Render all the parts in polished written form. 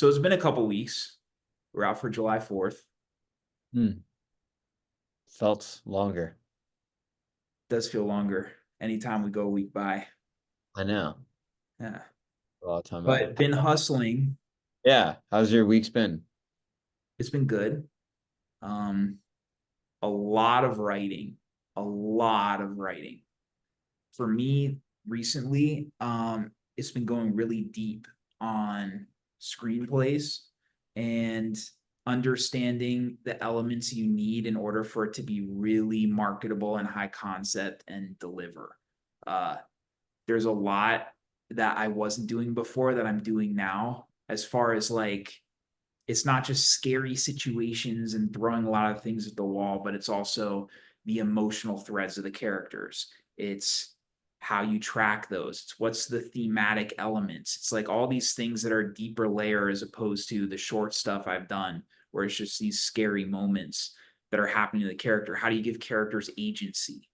So it's been a couple weeks. We're out for July 4th. Felt longer. Does feel longer anytime we go a week by. I know. Yeah. A lot of time by. But been hustling. Yeah. How's your week's been? It's been good. Um, a lot of writing. A lot of writing. For me recently, it's been going really deep on screenplays and understanding the elements you need in order for it to be really marketable and high concept and deliver. Uh, there's a lot that I wasn't doing before that I'm doing now, as far as like it's not just scary situations and throwing a lot of things at the wall, but it's also the emotional threads of the characters. It's how you track those. It's what's the thematic elements. It's like all these things that are deeper layer as opposed to the short stuff I've done, where it's just these scary moments that are happening to the character. How do you give characters agency?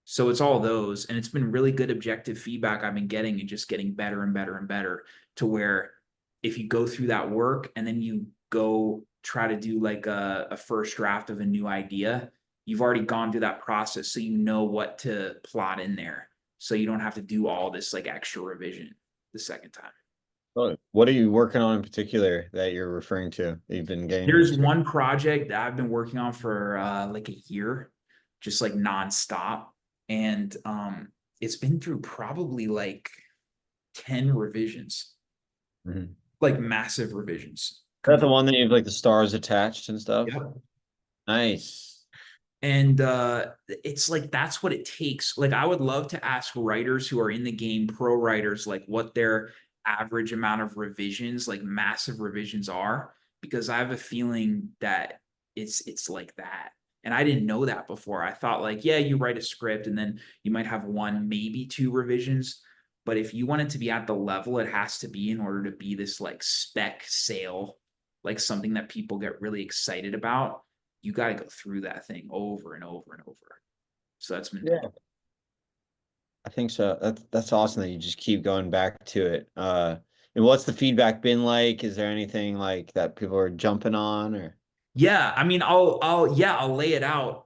So it's all those, and it's been really good objective feedback I've been getting and just getting better and better and better to where if you go through that work and then you go try to do like a first draft of a new idea, you've already gone through that process. So you know what to plot in there. So you don't have to do all this like extra revision the second time. What are you working on in particular that you're referring to that you've been getting There's into? one project that I've been working on for like a year, just like nonstop. And it's been through probably like 10 revisions, Mhm. like massive revisions. Is that the Complete. one that you have like the stars attached and stuff? Yep. Nice. And it's like that's what it takes. Like I would love to ask writers who are in the game, pro writers, like what their average amount of revisions, like massive revisions are, because I have a feeling that it's like that. And I didn't know that before. I thought like, yeah, you write a script and then you might have one, maybe two revisions. But if you want it to be at the level it has to be in order to be this like spec sale, like something that people get really excited about, you got to go through that thing over and over and over. So that's been Yeah. I think so. That's awesome that you just keep going back to it. And what's the feedback been like? Is there anything like that people are jumping on or? yeah. I mean, I'll lay it out.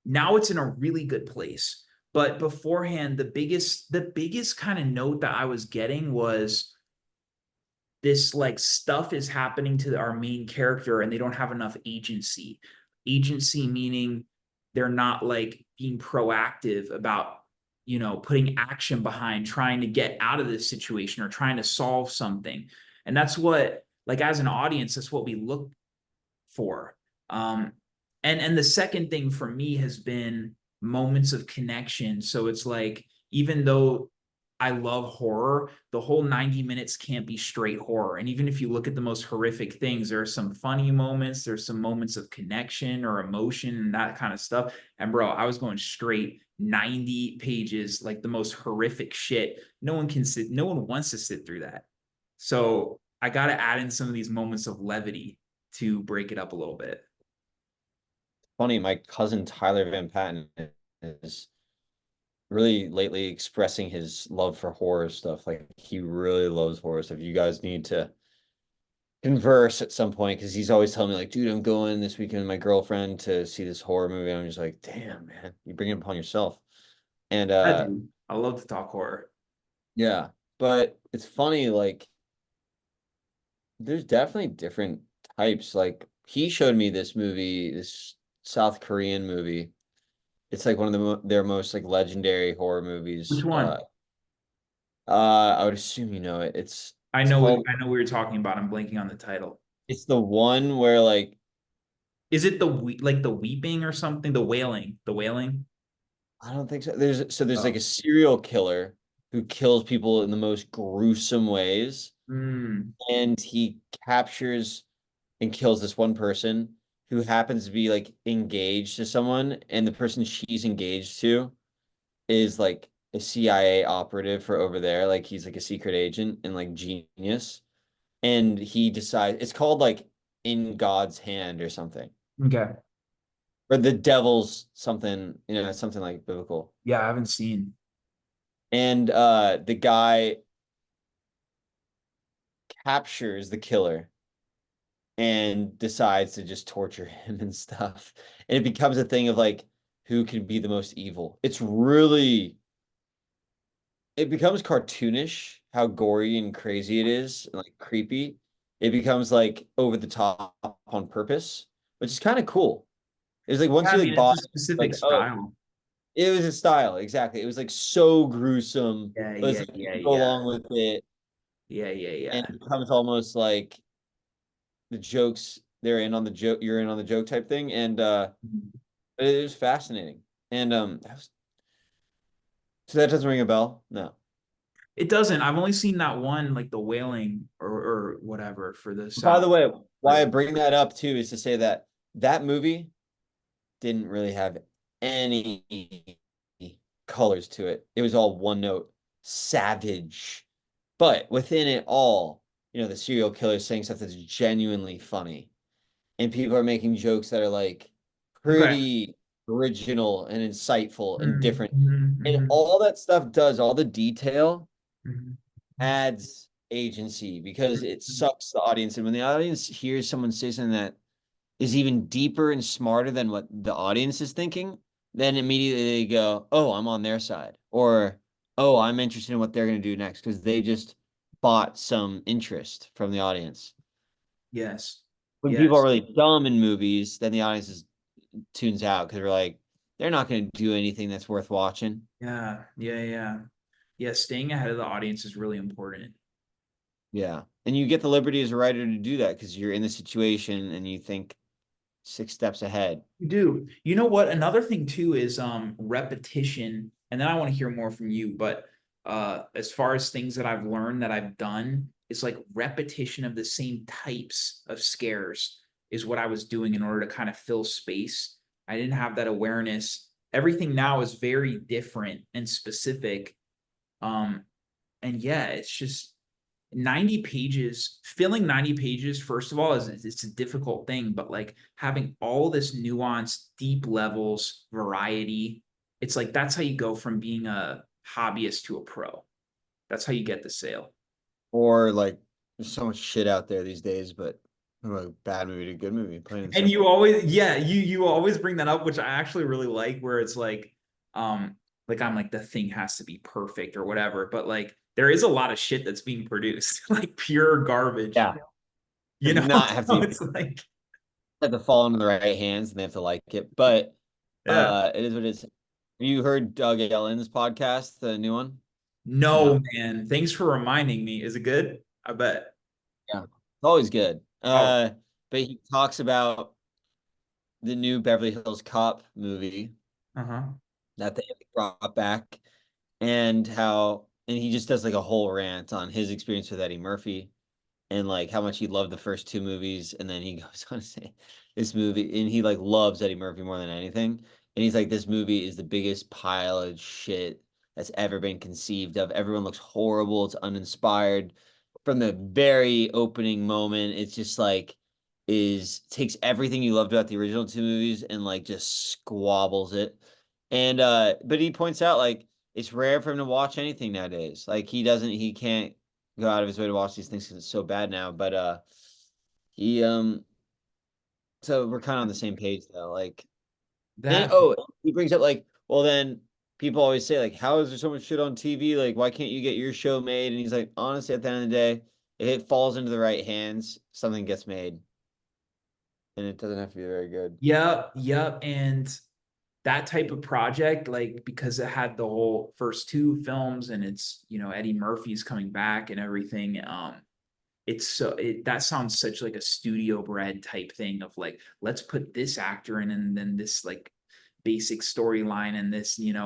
Now it's in a really good place. But beforehand, the biggest kind of note that I was getting was this like stuff is happening to our main character and they don't have enough agency. Agency meaning they're not like being proactive about, putting action behind trying to get out of this situation or trying to solve something. And that's what, like, as an audience, that's what we look for. And the second thing for me has been moments of connection. So it's like, even though I love horror, the whole 90 minutes can't be straight horror. And even if you look at the most horrific things, there are some funny moments, there's some moments of connection or emotion and that kind of stuff. And bro, I was going straight 90 pages, like the most horrific shit. No one wants to sit through that. So I got to add in some of these moments of levity to break it up a little bit. Funny, my cousin Tyler Van Patten is really lately expressing his love for horror stuff. Like he really loves horror stuff. You guys need to converse at some point because he's always telling me like, dude, I'm going this weekend with my girlfriend to see this horror movie. I'm just like, damn, man, you bring it upon yourself. And I do. I love to talk horror. yeah, but it's funny, like there's definitely different types. Like he showed me this movie, this South Korean movie. It's like one of their most like legendary horror Which movies. one? I would assume you know it. I It's know what called I know what you're talking about. I'm blanking on the title. it's the one where like Is it like the weeping or something? The wailing. The wailing? I don't think so. There's like Oh. a serial killer who kills people in the most gruesome ways, Mm, and he captures and kills this one person who happens to be like engaged to someone, and the person she's engaged to is like a CIA operative for over there. Like he's like a secret agent and like genius. And he decides it's called like In God's Hand or something. okay. Or the devil's something, something like biblical. Yeah, I haven't seen. And the guy captures the killer and decides to just torture him and stuff. And it becomes a thing of like who can be the most evil. It becomes cartoonish how gory and crazy it is and like creepy. It becomes like over the top on purpose, which is kind of cool. It's like Yeah, once I you mean, like it's bought a it, specific like, oh, style. it was a style, exactly. It was like so gruesome, Yeah, but it's yeah, like yeah, you go yeah. along with it, Yeah, yeah, and yeah. it becomes almost like the jokes they're in on the joke, you're in on the joke type thing. And Mhm. it was fascinating. And so that doesn't ring a bell? No. It doesn't. I've only seen that one, like the wailing or whatever for the By sound. the way, why I Really. bring that up too is to say that that movie didn't really have any colors to it. It was all one note, savage. But within it all, the serial killer is saying stuff that's genuinely funny. And people are making jokes that are like Okay. pretty original and insightful and Mhm, different. mhm, And mhm, all that stuff does, all the detail mhm, adds agency because it mhm. sucks the audience. And when the audience hears someone say something that is even deeper and smarter than what the audience is thinking, then immediately they go, "Oh, I'm on their side," or "Oh, I'm interested in what they're going to do next," because they just bought some interest from the audience. Yes. When people are Yes. really dumb in movies, then the audience tunes out because they're like, they're not going to do anything that's worth watching. Yeah. Yeah. Yeah. Yeah. Staying ahead of the audience is really important. Yeah. And you get the liberty as a writer to do that because you're in the situation and you think 6 steps ahead. You do. You know what? Another thing too is repetition. And then I want to hear more from you. But as far as things that I've learned that I've done, it's like repetition of the same types of scares is what I was doing in order to kind of fill space. I didn't have that awareness. Everything now is very different and specific. Um, and yeah, it's just 90 pages, filling 90 pages, first of all, is it's a difficult thing, but like having all this nuance, deep levels, variety, it's like that's how you go from being a hobbyist to a pro. That's how you get the sale. Or like, there's so much shit out there these days, but from a bad movie to good movie, plain and And you simple. always, yeah, you always bring that up, which I actually really like, where it's um, like I'm like the thing has to be perfect or whatever, but like there is a lot of shit that's being produced, like pure garbage, Yeah. you Does know? not have So to it's like, have to fall into the right hands and they have to like it. But yeah. it is what it is. Have you heard Doug Ellen's podcast, the new one? No, No. man. Thanks for reminding me. Is it good? I bet. Yeah. It's always good. Oh, But he talks about the new Beverly Hills Cop movie uh-huh. that they brought back and he just does like a whole rant on his experience with Eddie Murphy and like how much he loved the first two movies, and then he goes on to say this movie, and he like loves Eddie Murphy more than anything, and he's like, this movie is the biggest pile of shit that's ever been conceived of. Everyone looks horrible. It's uninspired from the very opening moment. It's just like is takes everything you loved about the original two movies and like just squabbles it. And but he points out like it's rare for him to watch anything nowadays. Like he can't go out of his way to watch these things because it's so bad now. But he so we're kind of on the same page though. Like and That, oh, he brings up like, well then people always say like, how is there so much shit on TV? Like, why can't you get your show made? And he's like, honestly, at the end of the day, if it falls into the right hands, something gets made, and it doesn't have to be very good. yep, yep. And that type of project, like because it had the whole first two films and it's, Eddie Murphy's coming back and everything. That sounds such like a studio bred type thing of like, let's put this actor in and then this like basic storyline and this, Taking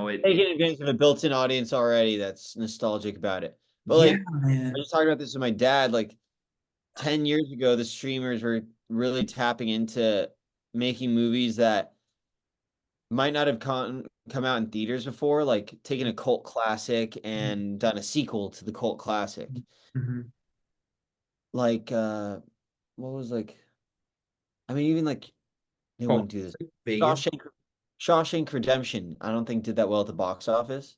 advantage of a built-in audience already that's nostalgic about it. But yeah, like, I man. was talking about this with my dad. Like 10 years ago, the streamers were really tapping into making movies that might not have come out in theaters before, like taking a cult classic and done a sequel to the cult classic. Mhm. Like what was like I mean even like they Oh, wouldn't do this. Vegas. Shawshank Shawshank Redemption, I don't think did that well at the box office.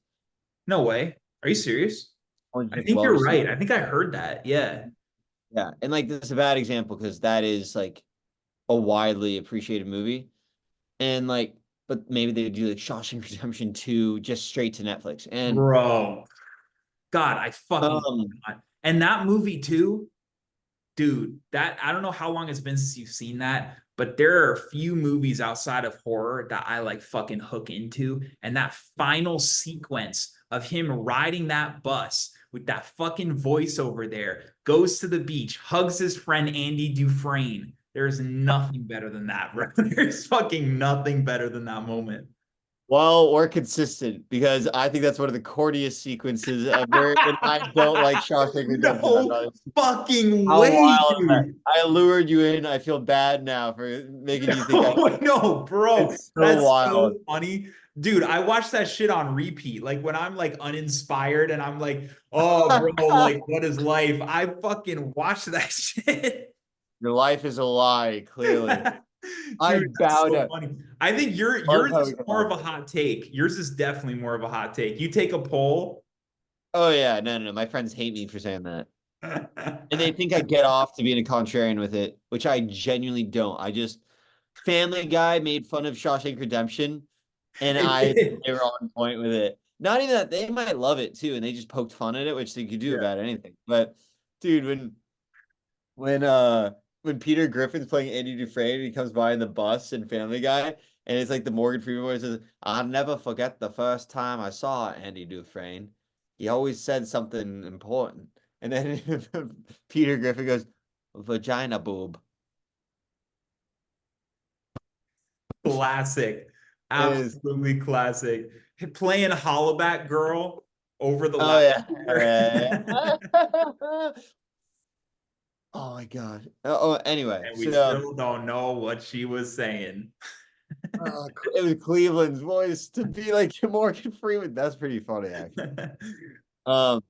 No way. Are you serious? Or I just think well you're received. right. I think I heard that. Yeah. Yeah, and like this is a bad example because that is like a widely appreciated movie, and like, but maybe they do like Shawshank Redemption 2 just straight to Netflix, and Bro, God, I fucking um, and that movie too, dude. That I don't know how long it's been since you've seen that, but there are a few movies outside of horror that I like fucking hook into, and that final sequence of him riding that bus with that fucking voiceover there, goes to the beach, hugs his friend Andy Dufresne. There's nothing better than that, bro. There's fucking nothing better than that moment. well, we're consistent because I think that's one of the corniest sequences ever, and I don't like Shawshank Redemption. I'm No not. fucking How way, wild is that? dude. I lured you in. I feel bad now for making you think I. No, no, bro. It's so That's wild. so funny. Dude, I watch that shit on repeat. Like when I'm like uninspired and I'm like, oh, bro, like what is life? I fucking watch that shit. Your life is a lie, clearly. I Dude, that's bow so down. funny. I think Love yours how is we got more on. of a hot take. Yours is definitely more of a hot take. You take a poll. Oh yeah, no. My friends hate me for saying that. And they think I get off to being a contrarian with it, which I genuinely don't. I just Family Guy made fun of Shawshank Redemption, and I think they were on point with it. Not even that they might love it too, and they just poked fun at it, which they could do Yeah. about anything. But dude, when when Peter Griffin's playing Andy Dufresne, he comes by in the bus in Family Guy, and it's like the Morgan Freeman voice says, "I'll never forget the first time I saw Andy Dufresne. He always said something important." And then Peter Griffin goes, "Vagina boob." Classic. It is. Absolutely classic. Playing Hollaback Girl over the Oh yeah. loudspeaker. Oh my God. Oh, anyway, And we so still don't know what she was saying. it was Cleveland's voice to be like Morgan Freeman. That's pretty funny, actually. Um,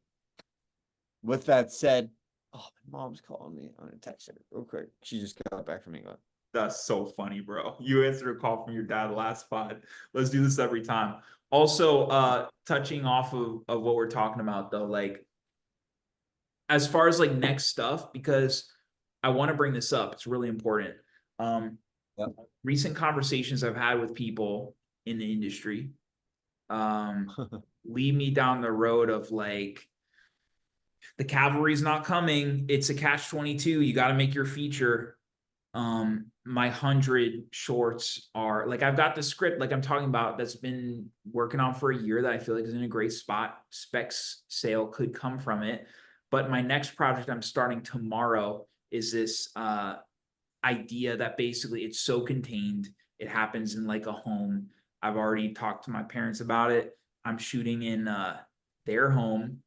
with that said, oh, my mom's calling me. I'm gonna text her real quick. She just got back from England. That's so funny, bro. You answered a call from your dad last pod. Let's do this every time. Also, touching off of what we're talking about though, like as far as like next stuff, because I want to bring this up. It's really important. Um, Yep. Recent conversations I've had with people in the industry um lead me down the road of like the cavalry's not coming. It's a catch 22. You got to make your feature. My 100 shorts are like I've got the script like I'm talking about that's been working on for a year that I feel like is in a great spot. Specs sale could come from it. But my next project I'm starting tomorrow is this idea that basically it's so contained. It happens in like a home. I've already talked to my parents about it. I'm shooting in their home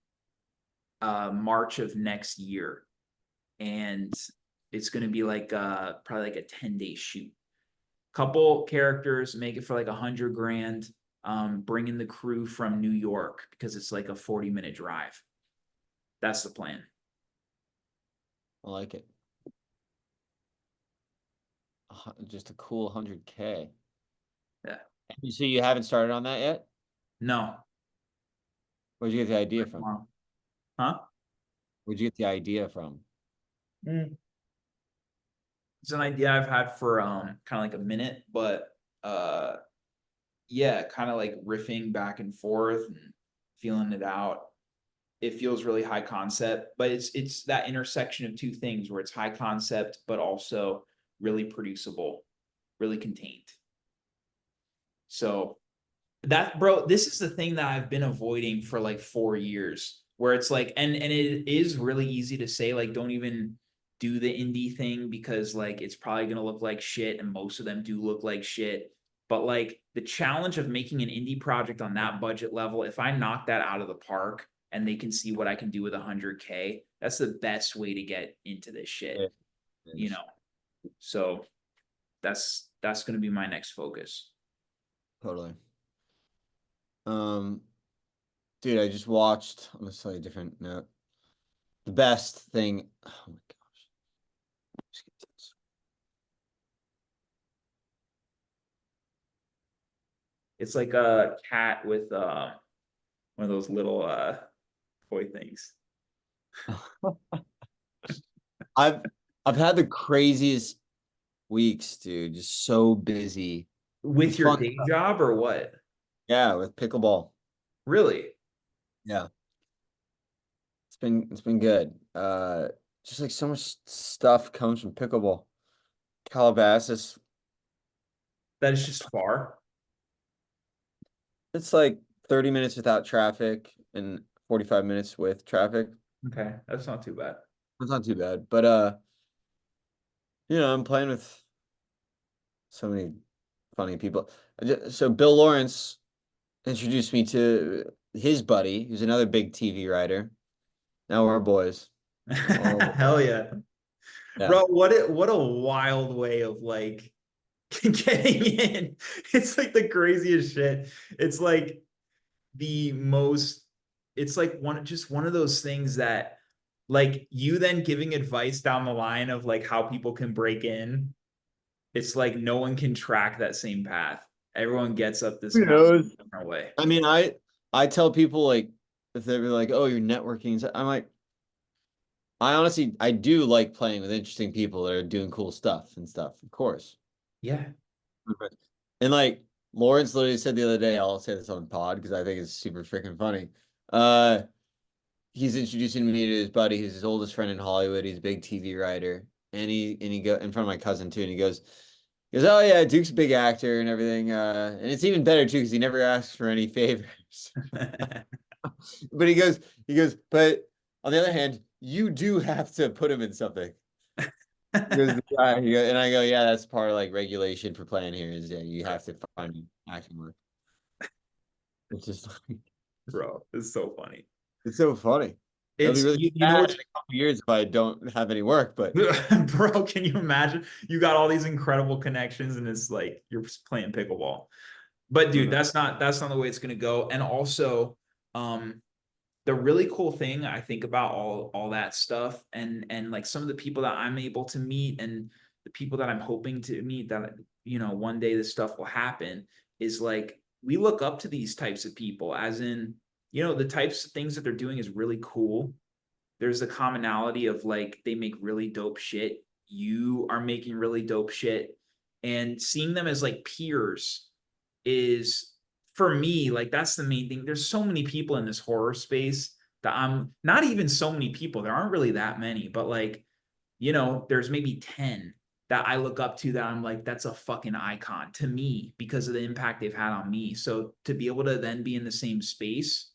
March of next year. And it's going to be like probably like a 10-day shoot. Couple characters, make it for like 100 grand. Bring in the crew from New York because it's like a 40-minute drive. That's the plan. I like it. Just a cool 100K. Yeah. You see, you haven't started on that yet? No. Where'd you get the idea from? Huh? Where'd you get the idea from? Mm. It's an idea I've had for kind of like a minute, but yeah, kind of like riffing back and forth and feeling it out. It feels really high concept, but it's that intersection of two things where it's high concept but also really producible, really contained. So that bro, this is the thing that I've been avoiding for like 4 years, where it's like, and it is really easy to say like don't even do the indie thing because like it's probably gonna look like shit, and most of them do look like shit. But like the challenge of making an indie project on that budget level, if I knock that out of the park and they can see what I can do with 100K, that's the best way to get into this shit, It you is. know. So that's gonna be my next focus. Totally. Um, dude, I just watched on a slightly different note. The best thing. Oh my gosh. Let's get to this. It's like a cat with one of those little toy things. I've I've had the craziest weeks, dude. Just so busy. With It's your fun. day job or what? Yeah, with pickleball. Really? Yeah. It's been good. Just like so much stuff comes from pickleball. Calabasas. That is just far. It's like 30 minutes without traffic and 45 minutes with traffic. Okay, that's not too bad. It's not too bad. But I'm playing with so many funny people. So Bill Lawrence introduced me to his buddy, who's another big TV writer. Now we're boys. Oh, Hell yeah. yeah. Bro, what a wild way of like getting in. It's like the craziest shit. It's like the most it's like one of those things that like you then giving advice down the line of like how people can break in. It's like no one can track that same path. Everyone gets up this Who mountain knows? a different way. I mean, I tell people like if they're like, "Oh, you're networking," I'm like, I honestly I do like playing with interesting people that are doing cool stuff and stuff, of course. Yeah. And like Lawrence literally said the other day, I'll say this on the pod because I think it's super freaking funny. Uh, he's introducing me to his buddy, who's his oldest friend in Hollywood. He's a big TV writer, and he go in front of my cousin too, and he goes, "Oh yeah, Duke's a big actor and everything." And it's even better too because he never asks for any favors. But but on the other hand, you do have to put him in something. And I go, yeah, that's part of like regulation for playing here is yeah, you have to find action work. It's just like, Bro, it's so funny. it's so funny. It'll be It's really you know sad in what's a couple years if I don't have any work, but bro, can you imagine? You got all these incredible connections and it's like you're just playing pickleball. But dude, uh, that's not the way it's gonna go. And also, um, the really cool thing I think about all that stuff and like some of the people that I'm able to meet and the people that I'm hoping to meet that one day this stuff will happen is like we look up to these types of people as in the types of things that they're doing is really cool. There's the commonality of like they make really dope shit. You are making really dope shit and seeing them as like peers is for me, like that's the main thing. There's so many people in this horror space that I'm not even so many people. There aren't really that many, but like, there's maybe 10 that I look up to that I'm like, that's a fucking icon to me because of the impact they've had on me. So to be able to then be in the same space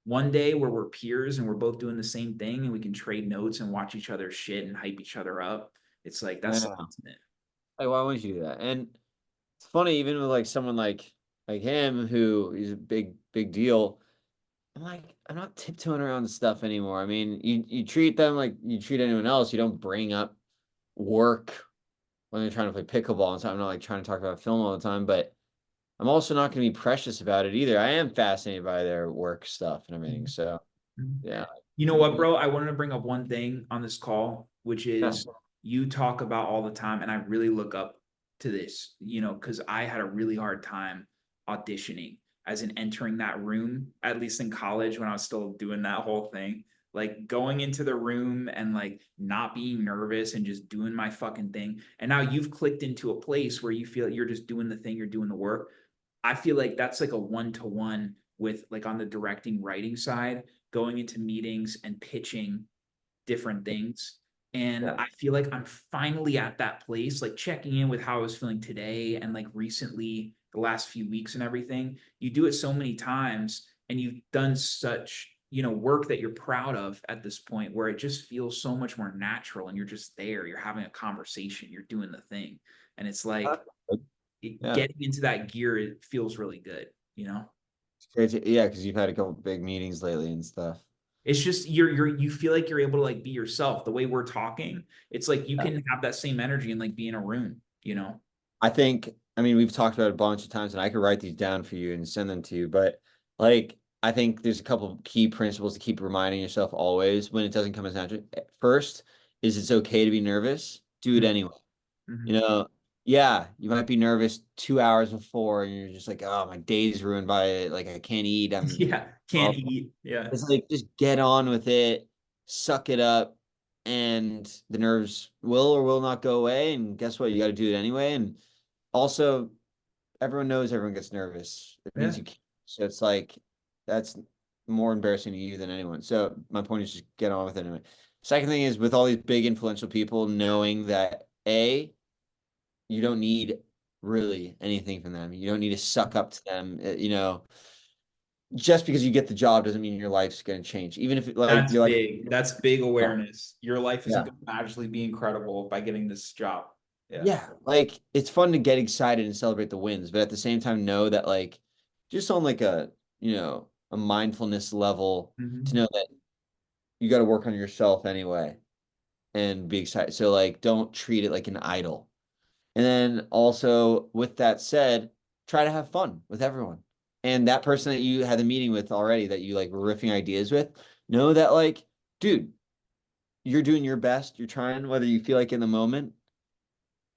one day where we're peers and we're both doing the same thing and we can trade notes and watch each other's shit and hype each other up. It's like I that's the know. ultimate. Like, why wouldn't you do that? And it's funny, even with like someone like him who is a big deal. I'm like, I'm not tiptoeing around stuff anymore. I mean, you treat them like you treat anyone else. You don't bring up work when they're trying to play pickleball and so I'm not like trying to talk about film all the time, but I'm also not going to be precious about it either. I am fascinated by their work stuff and everything. So yeah, You know what, you- bro? I wanted to bring up one thing on this call, which yeah, is you talk about all the time, and I really look up to this, because I had a really hard time auditioning, as in entering that room, at least in college when I was still doing that whole thing. Like going into the room and like not being nervous and just doing my fucking thing. And now you've clicked into a place where you feel like you're just doing the thing, you're doing the work. I feel like that's like a one-to-one with like on the directing writing side, going into meetings and pitching different things. And yeah. I feel like I'm finally at that place, like checking in with how I was feeling today and like recently, the last few weeks and everything. You do it so many times and you've done such, work that you're proud of at this point where it just feels so much more natural and you're just there, you're having a conversation, you're doing the thing. And it's like Yeah. getting into that gear, it feels really good. It's crazy. Yeah, because you've had a couple big meetings lately and stuff. It's just you feel like you're able to like be yourself. The way we're talking, it's like you Yeah. can have that same energy and like be in a room. I think, I mean, we've talked about it a bunch of times, and I could write these down for you and send them to you. But like, I think there's a couple of key principles to keep reminding yourself always when it doesn't come as natural. First is it's okay to be nervous. Do it anyway. You Mm-hmm. know, yeah, you might be nervous 2 hours before, and you're just like, oh, my day's ruined by it. Like, I can't eat. Yeah, can't eat. Yeah. It's like just get on with it, suck it up, and the nerves will or will not go away. And guess what? You got to do it anyway. And also, everyone knows everyone gets nervous. It Yeah, means you can't. So it's like that's more embarrassing to you than anyone. So my point is just get on with it anyway. Second thing is with all these big influential people, knowing that you don't need really anything from them. You don't need to suck up to them. Just because you get the job doesn't mean your life's going to change. Even if like that's you're like, big. That's big yeah, awareness. Your life isn't yeah, going to magically be incredible by getting this job. Yeah. yeah. Like it's fun to get excited and celebrate the wins, but at the same time, know that like just on like a mindfulness level to Mhm. know that you got to work on yourself anyway and be excited. So like, don't treat it like an idol. And then also, with that said, try to have fun with everyone. And that person that you had the meeting with already that you like were riffing ideas with, know that like, dude, you're doing your best. You're trying, whether you feel like in the moment,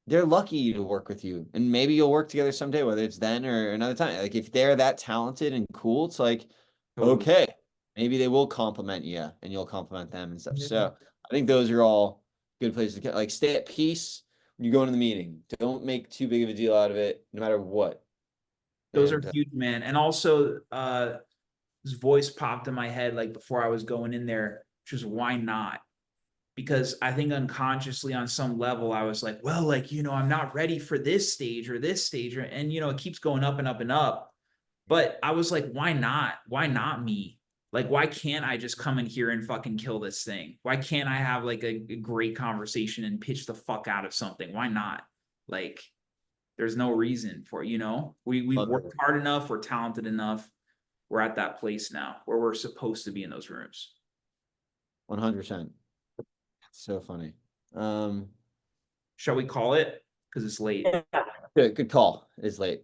they're lucky to work with you. And maybe you'll work together someday, whether it's then or another time. Like if they're that talented and cool, it's like, Totally. okay, maybe they will compliment you and you'll compliment them and stuff. Yeah. So I think those are all good places to get like stay at peace when you go into the meeting. Don't make too big of a deal out of it, no matter what. Those are And huge, man. And also, this voice popped in my head like before I was going in there, which was why not? Because I think unconsciously on some level, I was like, well, like, I'm not ready for this stage or this stage. And, it keeps going up and up and up. But I was like, why not? Why not me? Like, why can't I just come in here and fucking kill this thing? Why can't I have like a great conversation and pitch the fuck out of something? Why not? Like, there's no reason for it, we've love worked it. hard enough, we're talented enough, we're at that place now where we're supposed to be in those rooms. 100%. So funny. Um, Shall we call it? Because it's late. yeah. Good call. It's late.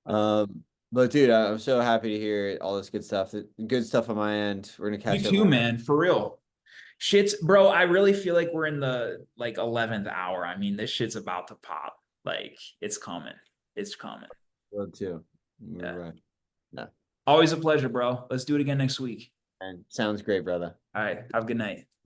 But dude, I'm so happy to hear all this good stuff. Good stuff on my end. We're gonna You catch up too, more. man, for real. Shit's, bro, I really feel like we're in the like 11th hour. I mean, this shit's about to pop. Like, it's coming. It's coming. Love too. We're Yeah. right. Yeah. Always a pleasure, bro. Let's do it again next week. And sounds great, brother. All right. Have a good night.